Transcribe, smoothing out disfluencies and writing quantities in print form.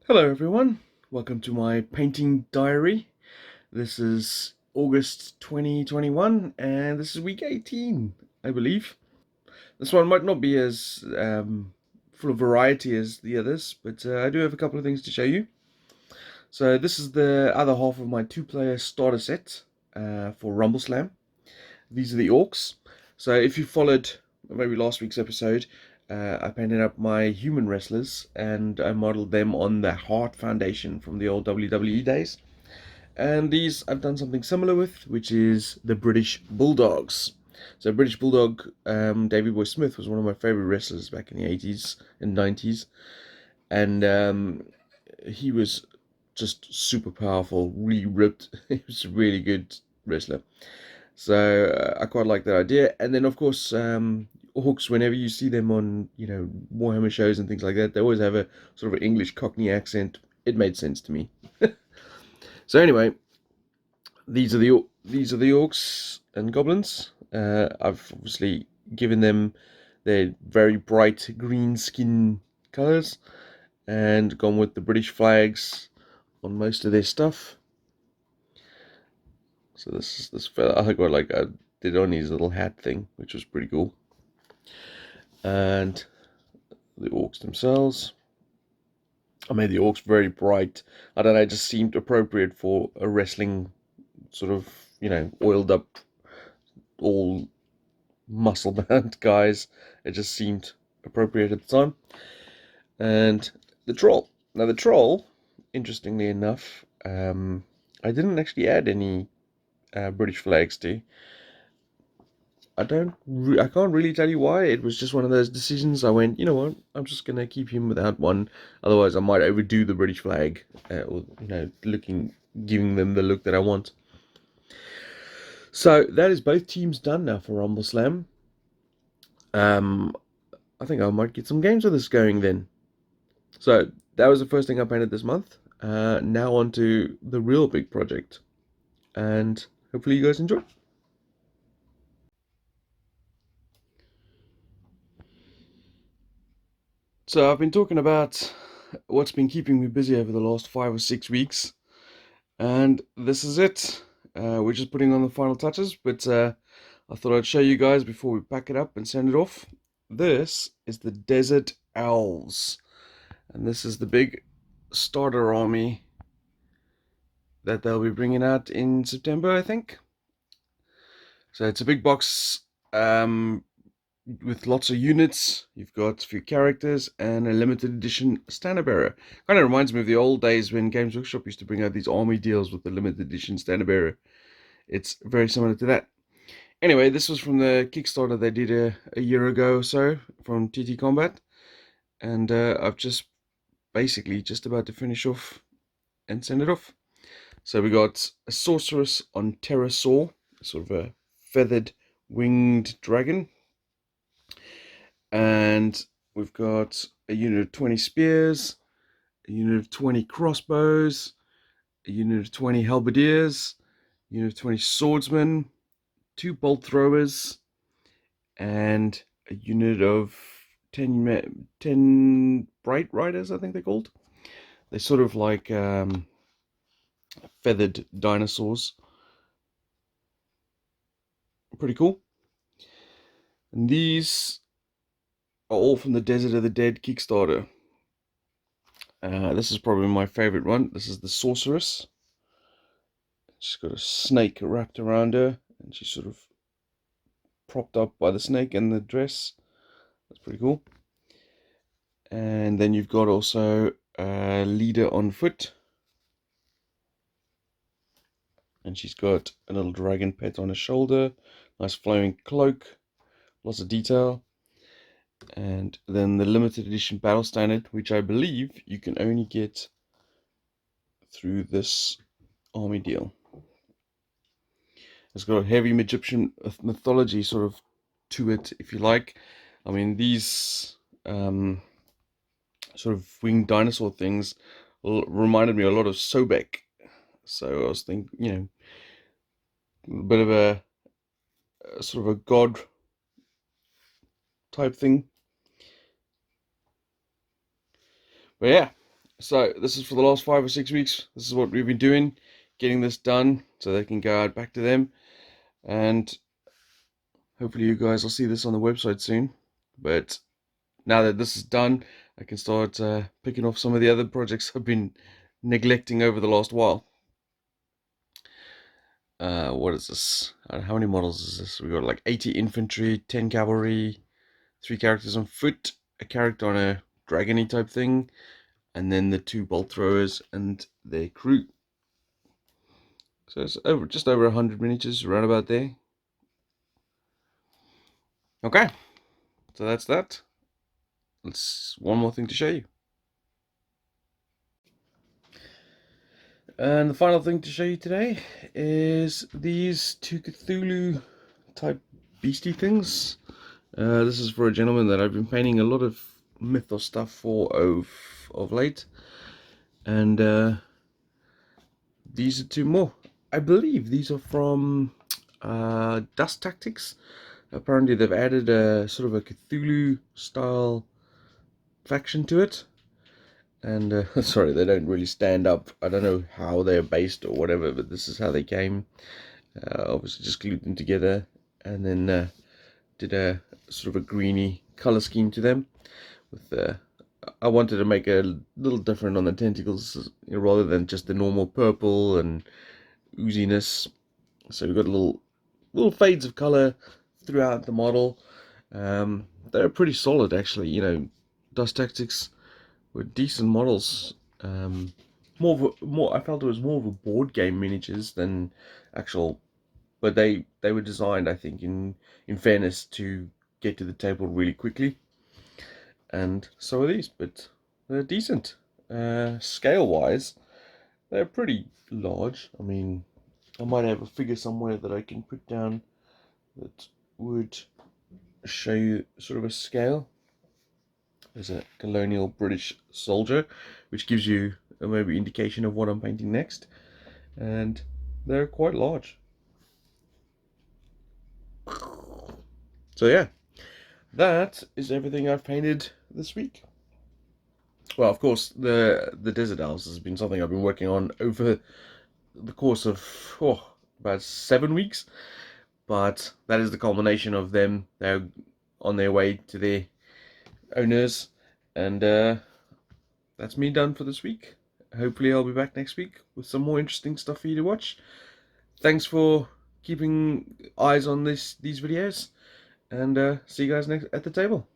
Hello everyone, welcome to my painting diary. This is August 2021 and this is week 18, I believe. This one might not be as full of variety as the others, but I do have a couple of things to show you. So this is the other half of my two-player starter set for Rumble Slam. These are the orcs. So if you followed maybe last week's episode, I painted up my human wrestlers and I modeled them on the Heart Foundation from the old WWE days. And these I've done something similar with, which is the British Bulldogs. So British Bulldog, Davey Boy Smith was one of my favorite wrestlers back in the 80s and 90s. And he was just super powerful, really ripped. He was a really good wrestler. So I quite like that idea. And then of course, orcs, whenever you see them on, Warhammer shows and things like that, they always have a sort of English Cockney accent. It made sense to me. So anyway, these are the orcs and goblins. I've obviously given them their very bright green skin colors and gone with the British flags on most of their stuff. So this fella, I got like I did on his little hat thing, which was pretty cool. And the orcs themselves, I made the orcs very bright. I don't know, it just seemed appropriate for a wrestling sort of, oiled up, all muscle bound guys. It just seemed appropriate at the time. And the troll. Now the troll, interestingly enough, I didn't actually add any British flags to. I can't really tell you why. It was just one of those decisions. I went, you know what? I'm just gonna keep him without one. Otherwise, I might overdo the British flag, or giving them the look that I want. So that is both teams done now for Rumble Slam. I think I might get some games of this going then. So that was the first thing I painted this month. Now on to the real big project, and hopefully you guys enjoy. So I've been talking about what's been keeping me busy over the last 5 or 6 weeks, and this is it. We're just putting on the final touches, but I thought I'd show you guys before we pack it up and send it off. This is the Desert Owls, and this is the big starter army that they'll be bringing out in September, I think. So it's a big box with lots of units. You've got a few characters and a limited edition standard bearer. Kind of reminds me of the old days when Games Workshop used to bring out these army deals with the limited edition standard bearer. It's very similar to that. Anyway, this was from the Kickstarter they did a year ago or so from TT Combat. And I've just basically just about to finish off and send it off. So we got a sorceress on Pterosaur, sort of a feathered winged dragon. And we've got a unit of 20 spears, a unit of 20 crossbows, a unit of 20 halberdiers, a unit of 20 swordsmen, 2 bolt throwers, and a unit of 10 bright riders, I think they're called. They're sort of like feathered dinosaurs. Pretty cool. And these are all from the Desert of the Dead Kickstarter. This is probably my favorite one. This is the Sorceress. She's got a snake wrapped around her, and she's sort of propped up by the snake and the dress. That's pretty cool. And then you've got also a leader on foot. And she's got a little dragon pet on her shoulder. Nice flowing cloak. Lots of detail. And then the limited edition battle standard, which I believe you can only get through this army deal. It's got a heavy Egyptian mythology sort of to it, if you like. I mean, these sort of winged dinosaur things reminded me a lot of Sobek. So I was thinking, a bit of a sort of a god type thing. But yeah, So this is for the last 5 or 6 weeks. This is what we've been doing, getting this done so they can go out back to them. And hopefully you guys will see this on the website soon. But now that this is done, I can start picking off some of the other projects I've been neglecting over the last while. What is this? How many models is this? We got like 80 infantry, 10 cavalry, 3 characters on foot, a character on a dragony type thing, and then the 2 bolt throwers and their crew. So it's just over 100 miniatures, around about there. Okay, so that's that. That's one more thing to show you. And the final thing to show you today is these 2 Cthulhu type beastie things. This is for a gentleman that I've been painting a lot of mythos stuff for of late. And these are 2 more. I believe these are from Dust Tactics. Apparently they've added a sort of a Cthulhu style faction to it. And sorry, they don't really stand up. I don't know how they're based or whatever, but this is how they came. Obviously just glued them together and then did a sort of a greeny color scheme to them. With I wanted to make a little different on the tentacles, rather than just the normal purple and ooziness. So we've got little fades of color throughout the model. They're pretty solid, actually. Dust Tactics were decent models. I felt it was more of a board game miniatures than actual, but they were designed, I think, in fairness, to get to the table really quickly. And so are these, but they're decent. Scale wise, they're pretty large. I mean, I might have a figure somewhere that I can put down that would show you sort of a scale. There's a colonial British soldier, which gives you a maybe indication of what I'm painting next. And they're quite large. So yeah, that is everything I've painted this week. Well, of course, the Desert Owls has been something I've been working on over the course of about 7 weeks. But that is the culmination of them. They're on their way to their owners. And that's me done for this week. Hopefully I'll be back next week with some more interesting stuff for you to watch. Thanks for keeping eyes on these videos. And see you guys next at the table.